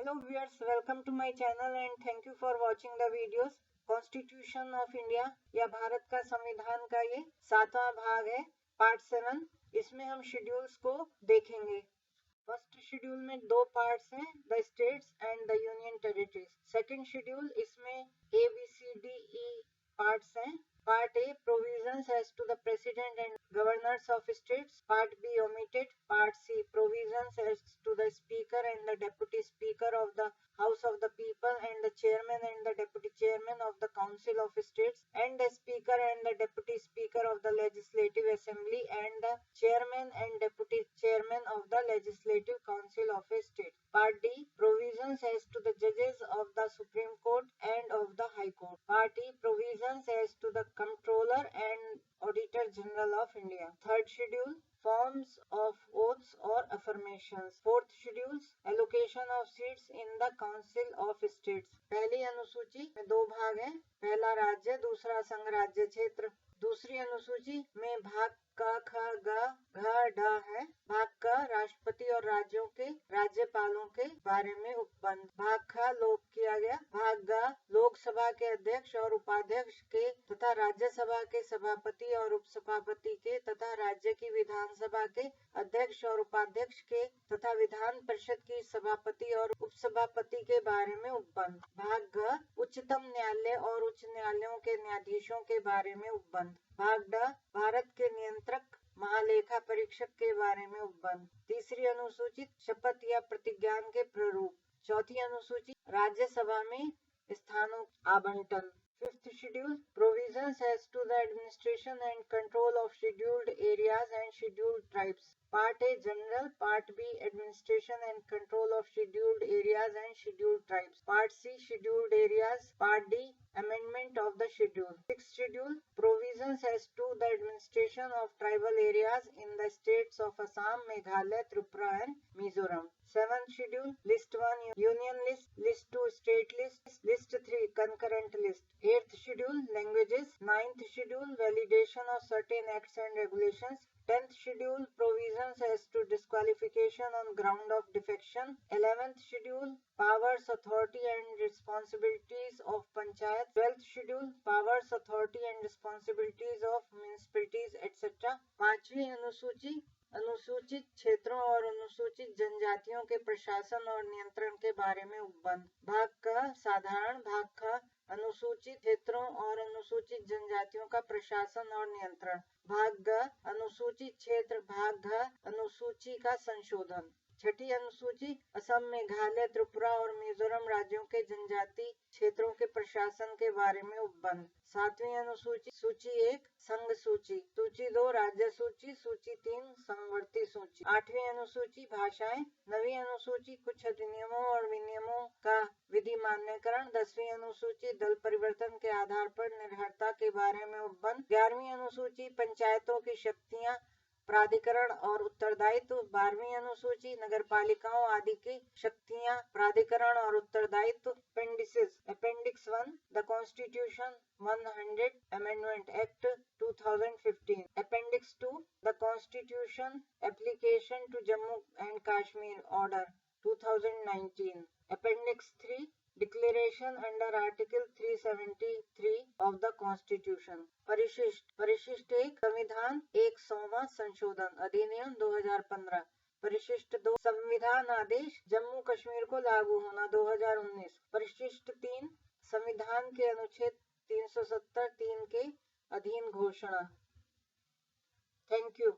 Hello viewers, welcome to my channel and thank you for watching the videos. Constitution of India या भारत का संविधान का ये 7वां भाग है, पार्ट 7। इसमें हम शेड्यूल्स को देखेंगे। फर्स्ट शेड्यूल में 2 पार्ट्स हैं, the states and the union territories. Second schedule इसमें ABCDE पार्ट्स हैं। Part A, provisions as to the president and governors of states. Part B, omitted. Part C, provisions as to the speaker and the deputy speaker of the House of the People and the chairman and the deputy chairman of the Council of States and the speaker and the deputy speaker of the Legislative Assembly and the chairman and deputy chairman of the Legislative Council of a state. Part D, provisions as to the judges of the Supreme Court and of the High Court. Part E, provisions as to the Comptroller and Auditor General of India. Third schedule, forms of oaths or affirmations. Fourth schedule, allocation of seats in the Council of States. पहली अनुसूची में 2 भाग हैं, पहला राज्य, दूसरा संघ राज्य क्षेत्र। दूसरी अनुसूची में भाग का ख ग ढ है। भाग का राष्ट्रपति और राज्यों के राज्यपालों के बारे में उपबंध। भाग ख लोक किया गया। भाग ग लोकसभा के अध्यक्ष और उपाध्यक्ष के तथा राज्यसभा के सभापति और उपसभापति के तथा राज्य की विधानसभा के अध्यक्ष और उपाध्यक्ष के तथा विधान परिषद की सभापति और उपसभापति के बारे में उपबंध। भाग घ उच्चतम न्यायालय और उच्च न्यायालयों के न्यायाधीशों के बारे में उपबंध। भाग ड भारत के नियंत्रक महालेखा परीक्षक के बारे में उपबंध। तीसरी अनुसूची शपथ या प्रतिज्ञान के प्रारूप। चौथी अनुसूची राज्यसभा में स्थानों आवंटन। Fifth schedule, provisions as to the administration and control of scheduled areas and scheduled tribes. Part A, general. Part B, administration and control of scheduled areas and scheduled tribes. Part C, scheduled areas. Part D, amendment of the schedule. Sixth schedule, provisions as to the administration of tribal areas in the states of Assam, Meghalaya, Tripura and Mizoram. Seventh schedule, list 1 union list, list 2 state list, list 3 concurrent list. Eighth schedule, languages. Ninth schedule, validation of certain acts and regulations. 10th schedule, provisions as to disqualification on ground of defection. 11th schedule, powers, authority and responsibilities of panchayat. 12th schedule, powers, authority and responsibilities of municipalities etc. पांचवी अनुसूची अनुसूचित क्षेत्रों और अनुसूचित जनजातियों के प्रशासन और नियंत्रण के बारे में उपबंध। भाग का साधारण। भाग का अनुसूचित क्षेत्रों और अनुसूचित जनजातियों का प्रशासन और नियंत्रण। भाग ग अनुसूचित क्षेत्र। भाग घ अनुसूची का संशोधन। छठी अनुसूची असम, मेघालय, त्रिपुरा और मिजोरम राज्यों के जनजाति क्षेत्रों के प्रशासन के बारे में उपबंध। सातवीं अनुसूची सूची 1 संघ सूची, सूची 2 राज्य सूची, सूची 3 समवर्ती सूची। आठवीं अनुसूची भाषाएं। नवीं अनुसूची कुछ अधिनियमों और विनियमों का विधि मान्यकरण। 10वीं अनुसूची दल परिवर्तन के आधार पर निर्भरता के बारे में उपबंध। 11वीं अनुसूची पंचायतों की शक्तियां, प्राधिकरण और उत्तरदायित्व। 12वीं अनुसूची नगरपालिकाओं आदि की शक्तियां, प्राधिकरण और उत्तरदायित्व। Appendices. Appendix 1 the constitution 100 amendment act 2015। Appendix 2 the constitution application to Jammu and Kashmir order 2019। Appendix 3 Declaration under Article 373 of the Constitution. परिशिष्ट। परिशिष्ट 1 संविधान 100वां संशोधन अधिनियम 2015। परिशिष्ट 2 संविधान आदेश जम्मू कश्मीर को लागू होना 2019। परिशिष्ट 3 संविधान के अनुच्छेद 370(3) के अधीन घोषणा। Thank you.